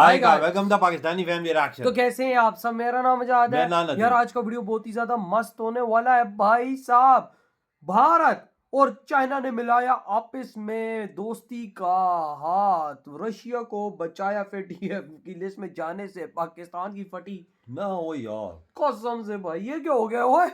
Welcome the Pakistani family reaction. तो कैसे हैं आप सब? मेरा नाम आजाद है यार। आज का वीडियो बहुत ही ज्यादा मस्त होने वाला है भाई साहब। भारत और चाइना ने मिलाया आपस में दोस्ती का हाथ। रशिया को बचाया एफएटीएफ की लिस्ट में जाने से। पाकिस्तान की फटी ना हो यार, कसम से भाई, ये क्या हो गया? ओए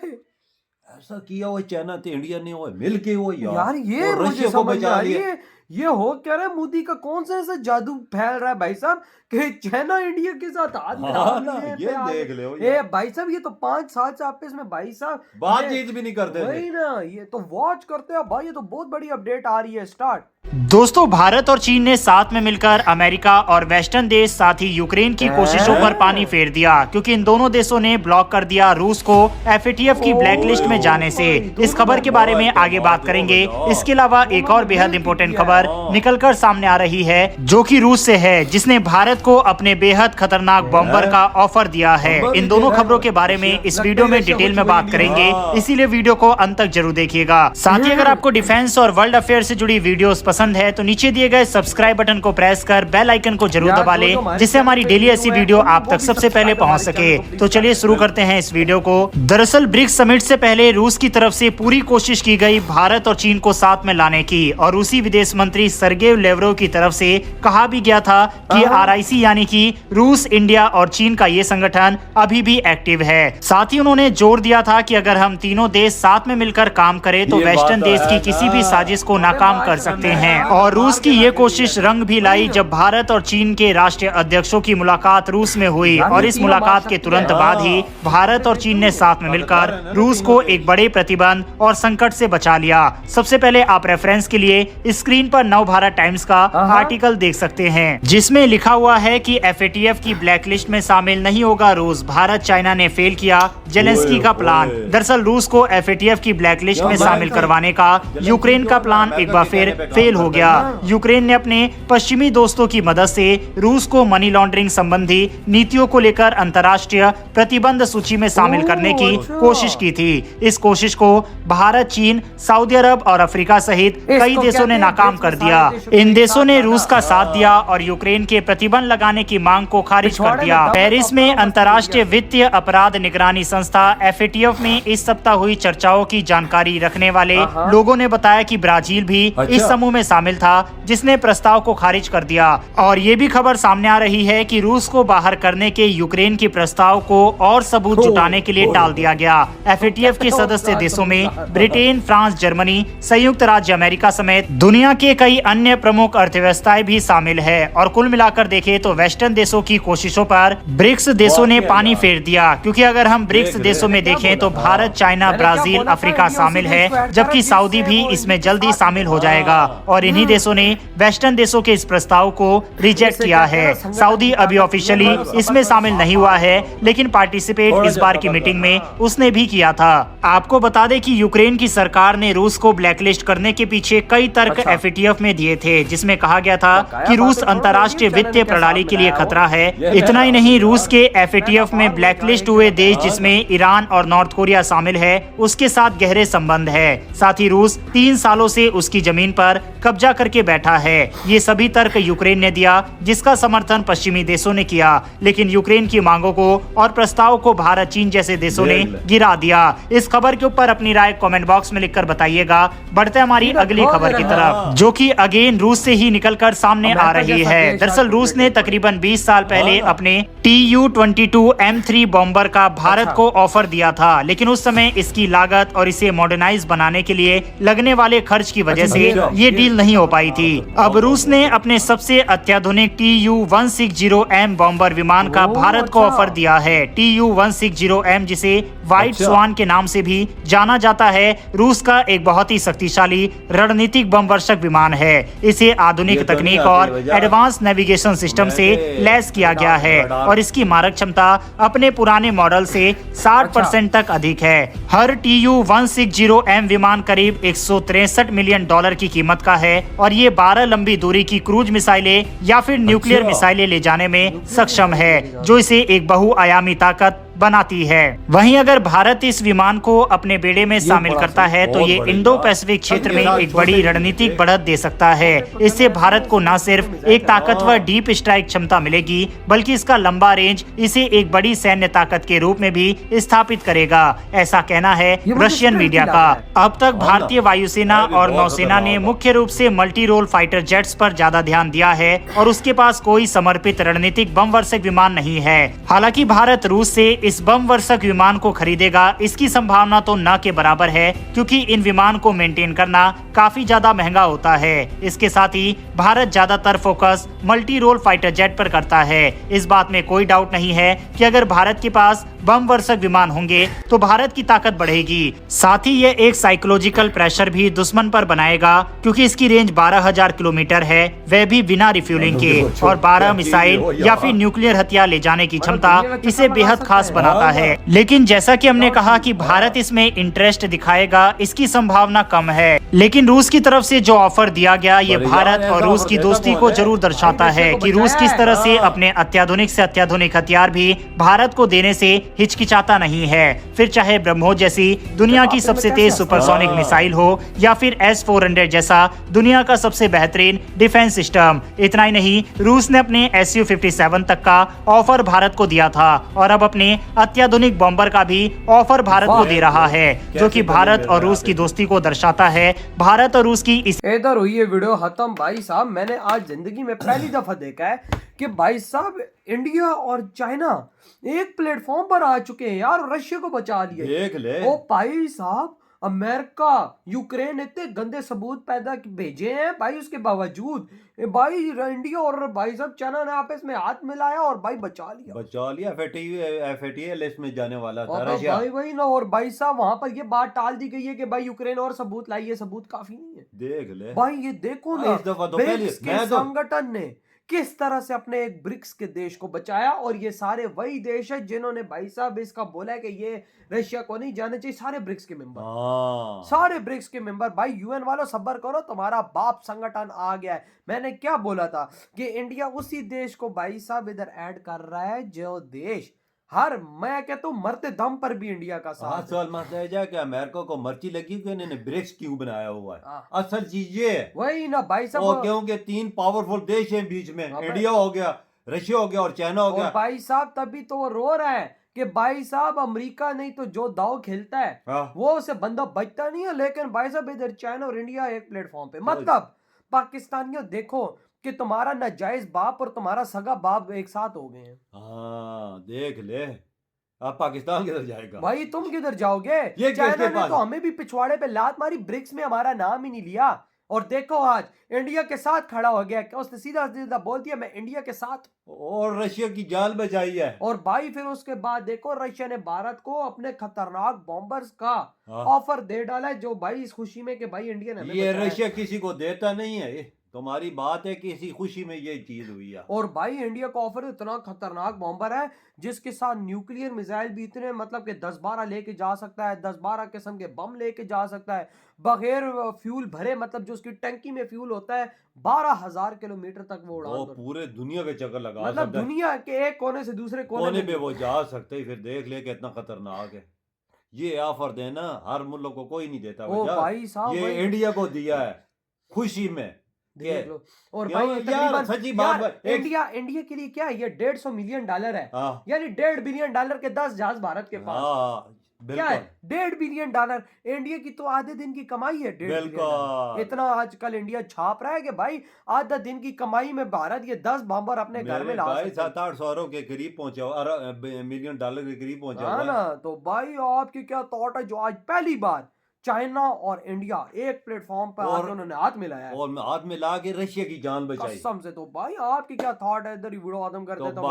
ऐसा किया हुआ चाइना तो इंडिया ने हो मिल के हो यार ये और मुझे रशिया को समझ बचा आ लिया। ये हो क्या रहा है? मोदी का कौन सा ऐसा जादू फैल रहा है भाई साहब कि चाइना इंडिया के साथ हाथ हाँ ना, मिला ये देख ले ए भाई साहब, ये तो 5 साल से आपस में भाई साहब बातचीत भी नहीं करते थे। वही ना, ये तो वॉच करते हैं भाई। ये तो बहुत बड़ी अपडेट आ रही है। स्टार्ट। दोस्तों, भारत और चीन ने साथ में मिलकर अमेरिका और वेस्टर्न देश साथ ही यूक्रेन की कोशिशों पर पानी फेर दिया, क्योंकि इन दोनों देशों ने ब्लॉक कर दिया रूस को एफएटीएफ की ब्लैकलिस्ट में जाने से। इस खबर के बारे में आगे बात करेंगे। इसके अलावा एक और बेहद इंपॉर्टेंट खबर निकलकर सामने आ रही है, जो कि रूस से है, जिसने भारत को अपने बेहद खतरनाक बॉम्बर का ऑफर दिया है। इन दोनों खबरों के बारे में इस वीडियो में डिटेल में बात करेंगे, इसीलिए वीडियो को अंत तक जरूर देखिएगा। साथ ही अगर आपको डिफेंस और वर्ल्ड अफेयर से जुड़ी वीडियोस पसंद है तो नीचे दिए गए सब्सक्राइब बटन को प्रेस कर बेल आइकन को जरूर दबा ले, जिससे हमारी डेली ऐसी वीडियो आप तक सबसे पहले पहुंच सके। तो चलिए शुरू करते हैं इस वीडियो को। दरअसल ब्रिक्स समिट से पहले रूस की तरफ से पूरी कोशिश की गई भारत और चीन को साथ में लाने की, और रूसी विदेश मंत्री सर्गेई लेवरोव की तरफ से कहा भी गया था कि आरआईसी यानी कि रूस, इंडिया और चीन का ये संगठन अभी भी एक्टिव है। साथ ही उन्होंने जोर दिया था कि अगर हम तीनों देश साथ में मिलकर काम करें तो वेस्टर्न देश की किसी भी साजिश को नाकाम कर सकते हैं। और रूस की ये कोशिश रंग भी लाई जब भारत और चीन के राष्ट्रीय अध्यक्षों की मुलाकात रूस में हुई, और इस मुलाकात के तुरंत बाद ही भारत और चीन ने साथ में मिलकर रूस को एक बड़े प्रतिबंध और संकट से बचा लिया। सबसे पहले आप रेफरेंस के लिए स्क्रीन पर नव भारत टाइम्स का आर्टिकल देख सकते हैं, जिसमें लिखा हुआ है कि एफएटीएफ की ब्लैकलिस्ट में शामिल नहीं होगा रूस। भारत चाइना ने फेल किया जेलेंस्की का प्लान। दरअसल रूस को एफएटीएफ की ब्लैकलिस्ट में शामिल करवाने का यूक्रेन का प्लान एक बार फिर फेल हो गया। यूक्रेन ने अपने पश्चिमी दोस्तों की मदद से रूस को मनी लॉन्ड्रिंग संबंधी नीतियों को लेकर अंतर्राष्ट्रीय प्रतिबंध सूची में शामिल करने की कोशिश की थी। इस कोशिश को भारत, चीन, सऊदी अरब और अफ्रीका सहित कई देशों ने नाकाम कर दिया। इन देशों ने रूस का साथ दिया और यूक्रेन के प्रतिबंध लगाने की मांग को खारिज कर दिया। पेरिस में अंतर्राष्ट्रीय वित्तीय अपराध निगरानी संस्था एफएटीएफ में इस सप्ताह हुई चर्चाओं की जानकारी रखने वाले लोगों ने बताया कि ब्राजील भी इस समूह में शामिल था, जिसने प्रस्ताव को खारिज कर दिया। और ये भी खबर सामने आ रही है कि रूस को बाहर करने के यूक्रेन के प्रस्ताव को और सबूत जुटाने के लिए टाल दिया गया। एफएटीएफ के सदस्य देशों में ब्रिटेन, फ्रांस, जर्मनी, संयुक्त राज्य अमेरिका समेत दुनिया के कई अन्य प्रमुख अर्थव्यवस्थाएं भी शामिल है। और कुल मिलाकर देखें तो वेस्टर्न देशों की कोशिशों पर ब्रिक्स देशों ने पानी फेर दिया, क्योंकि अगर हम ब्रिक्स देशों में देखें तो भारत, चाइना, ब्राजील, अफ्रीका शामिल है, जबकि सऊदी भी इसमें जल्दी शामिल हो जाएगा। और इन्हीं देशों ने वेस्टर्न देशों के इस प्रस्ताव को रिजेक्ट किया है। सऊदी अभी ऑफिशियली इसमें शामिल नहीं हुआ है, लेकिन पार्टिसिपेट इस बार की मीटिंग में उसने भी किया था। आपको बता दें कि यूक्रेन की सरकार ने रूस को ब्लैकलिस्ट करने के पीछे कई तर्क एफएटीएफ में दिए थे, जिसमें कहा गया था कि रूस अंतर्राष्ट्रीय वित्तीय प्रणाली के लिए खतरा है। इतना ही नहीं, रूस के एफएटीएफ में ब्लैकलिस्ट हुए देश जिसमें ईरान और नॉर्थ कोरिया शामिल है, उसके साथ गहरे संबंध है। साथ ही रूस 3 सालों से उसकी जमीन पर कब्जा करके बैठा है। ये सभी तर्क यूक्रेन ने दिया, जिसका समर्थन पश्चिमी देशों ने किया, लेकिन यूक्रेन की मांगों को और प्रस्ताव को भारत, चीन जैसे देशों ने गिरा दिया। इस खबर के ऊपर अपनी राय कमेंट बॉक्स में लिखकर बताइएगा। बढ़ते हमारी अगली खबर की तरफ, जो कि अगेन रूस से ही निकलकर सामने आ रही है। दरअसल रूस ने तकरीबन 20 साल पहले अपने TU-22 M3 बॉम्बर का भारत को ऑफर दिया था, लेकिन उस समय इसकी लागत और इसे मॉडर्नाइज बनाने के लिए लगने वाले खर्च की वजह से ये डील नहीं हो पाई थी। अब रूस ने अपने सबसे अत्याधुनिक TU-160M बॉम्बर विमान का भारत को ऑफर दिया है। TU-160M, जिसे व्हाइट स्वान के नाम से भी जाना जाता है, रूस का एक बहुत ही शक्तिशाली रणनीतिक बम वर्षक विमान है। इसे आधुनिक तकनीक और एडवांस नेविगेशन सिस्टम से लैस किया गया है, और इसकी मारक क्षमता अपने पुराने मॉडल से 60% तक अधिक है। हर TU-160M विमान करीब $163 मिलियन की कीमत का है, और ये 12 लंबी दूरी की क्रूज मिसाइलें या फिर न्यूक्लियर मिसाइलें ले जाने में सक्षम है, जो इसे एक बहुआयामी ताकत बनाती है। वहीं अगर भारत इस विमान को अपने बेड़े में शामिल करता है तो ये इंडो पैसिफिक क्षेत्र में एक बड़ी रणनीतिक बढ़त दे सकता है। इससे भारत को न सिर्फ एक ताकतवर डीप स्ट्राइक क्षमता मिलेगी, बल्कि इसका लंबा रेंज इसे एक बड़ी सैन्य ताकत के रूप में भी स्थापित करेगा, ऐसा कहना है रशियन मीडिया का। अब तक भारतीय वायुसेना और नौसेना ने मुख्य रूप से मल्टी रोल फाइटर जेट्स पर ज्यादा ध्यान दिया है और उसके पास कोई समर्पित रणनीतिक बम वर्षक विमान नहीं है। हालांकि भारत रूस से इस बम वर्षक विमान को खरीदेगा, इसकी संभावना तो न के बराबर है, क्योंकि इन विमान को मेंटेन करना काफी ज्यादा महंगा होता है। इसके साथ ही भारत ज्यादातर focus multi role fighter jet पर करता है। इस बात में कोई डाउट नहीं है कि अगर भारत के पास बम वर्षक विमान होंगे तो भारत की ताकत बढ़ेगी। साथ ही ये एक साइकोलॉजिकल प्रेशर भी दुश्मन पर बनाएगा, क्योंकि इसकी रेंज 12,000 किलोमीटर है, वह भी बिना रिफ्यूलिंग के, और 12 मिसाइल या फिर न्यूक्लियर हथियार ले जाने की क्षमता इसे बेहद खास बनाता है। लेकिन जैसा कि हमने कहा कि भारत इसमें इंटरेस्ट दिखाएगा, इसकी संभावना कम है। लेकिन रूस की तरफ से जो ऑफर दिया गया, ये भारत और रूस की दोस्ती को जरूर दर्शाता है कि रूस किस तरह से अपने अत्याधुनिक से अत्याधुनिक हथियार भी भारत को देने से हिचकिचाता नहीं है। फिर चाहे ब्रह्मोस जैसी दुनिया की सबसे तेज सुपरसोनिक मिसाइल हो या फिर S-400 जैसा दुनिया का सबसे बेहतरीन डिफेंस सिस्टम। इतना ही नहीं, रूस ने अपने Su-57 तक का ऑफर भारत को दिया था और अब अपने अत्याधुनिक बॉम्बर का भी ऑफर भारत को दे रहा है, जो कि भारत और रूस की दोस्ती को दर्शाता है। भारत और रूस की इस इधर हुई ये वीडियो खत्म। भाई साहब, मैंने आज जिंदगी में पहली दफा देखा है कि भाई साहब इंडिया और चाइना एक प्लेटफॉर्म पर आ चुके हैं यार, रशिया को बचा लिया। देख ले ओ भाई साहब, अमेरिका यूक्रेन इतने गंदे सबूत पैदा भेजे हैं भाई, उसके बावजूद भाई इंडिया और भाई साहब चाइना ने आपस में हाथ मिलाया और भाई बचा लिया। FATA लिस्ट में जाने वाला था और रशिया। भाई वही ना, और भाई साहब वहां पर ये बात टाल दी गई है कि भाई यूक्रेन और सबूत लाइए, सबूत काफी नहीं है। देख ले भाई ये देखो ना, इस दफा तो पहले ब्रिक्स के संगठन ने किस तरह से अपने एक ब्रिक्स के देश को बचाया, और ये सारे वही देश है जिन्होंने भाई साहब इसका बोला है कि ये रशिया को नहीं जाने चाहिए। सारे ब्रिक्स के मेंबर, सारे ब्रिक्स के मेंबर। भाई यूएन वालों सब्र करो, तुम्हारा बाप संगठन आ गया है। मैंने क्या बोला था कि इंडिया उसी देश को भाई साहब इधर ऐड कर रहा है जो देश हर, मैं कहता हूँ मरते दम पर भी इंडिया का साथ। सवाल मत है जा कि अमेरिका को मर्ची लगी कि इन्होंने ब्रिक्स क्यों बनाया हुआ है। असल चीज ये है वही ना भाई साहब, और क्योंकि 3 पावरफुल देश हैं बीच में, इंडिया हो गया, रशिया हो गया और चाइना हो गया। भाई साहब तभी तो वो रो रहा है कि भाई साहब अमेरिका नहीं तो जो दाव खेलता है वो उसे बंदा बचता नहीं है। लेकिन भाई साहब इधर चाइना और इंडिया एक प्लेटफॉर्म पे, मतलब पाकिस्तानियों देखो कि तुम्हारा नाजायज बाप और तुम्हारा सगा बाप एक साथ हो गए हैं। हाँ देख ले, अब पाकिस्तान किधर जाएगा भाई, तुम किधर जाओगे? चाइना ने तो हमें भी पिछवाड़े पे लात मारी, ब्रिक्स में हमारा नाम ही नहीं लिया, और देखो आज इंडिया के साथ खड़ा हो गया। उसने सीधा सीधा बोल दिया मैं इंडिया के साथ, और रशिया की जान बचाई है। और भाई फिर उसके बाद देखो रशिया ने भारत को अपने खतरनाक बॉम्बर्स का ऑफर दे डाला है, जो भाई इस खुशी में कि भाई इंडिया ने ये रशिया किसी को देता नहीं है, तुम्हारी बात है कि इसी खुशी में ये चीज हुई है। और भाई इंडिया का ऑफर इतना खतरनाक बॉम्बर है जिसके साथ न्यूक्लियर मिसाइल भी इतने, मतलब कि 10-12 लेके जा सकता है, 10-12 किस्म के बम लेके जा सकता है बगैर फ्यूल भरे, मतलब जो उसकी टंकी में फ्यूल होता है 12,000 किलोमीटर तक वो उड़ान, पूरे दुनिया के चक्कर लगा, मतलब दुनिया के एक कोने से दूसरे कोने पे वो जा सकते। फिर देख ले कितना खतरनाक है। ये ऑफर देना हर मुल्क को कोई नहीं देता। ओ भाई साहब, ये इंडिया को दिया है खुशी में, देख लो। और भाई यार सच्ची बात, इंडिया के लिए क्या है, ये $150 मिलियन है, यानी $1.5 बिलियन के 10 जहाज भारत के पास। क्या है $1.5 बिलियन? इंडिया की तो आधे दिन की कमाई है 1.5 बिलियन। इतना आजकल इंडिया छाप रहा है कि भाई आधा दिन की कमाई में भारत ये 10 बॉम्बर अपने घर में ला सकता है। 700-800 के करीब पहुंचा, $1 मिलियन के करीब पहुंचा ना। तो भाई आपकी क्या थॉट है जो आज पहली बार चाइना और इंडिया एक प्लेटफॉर्म पर आके उन्होंने हाथ मिलाया है, और हाथ मिला के रशिया की जान बचाई कसम से। तो भाई आपकी क्या थॉट है? इधर वीडियो खत्म करते तो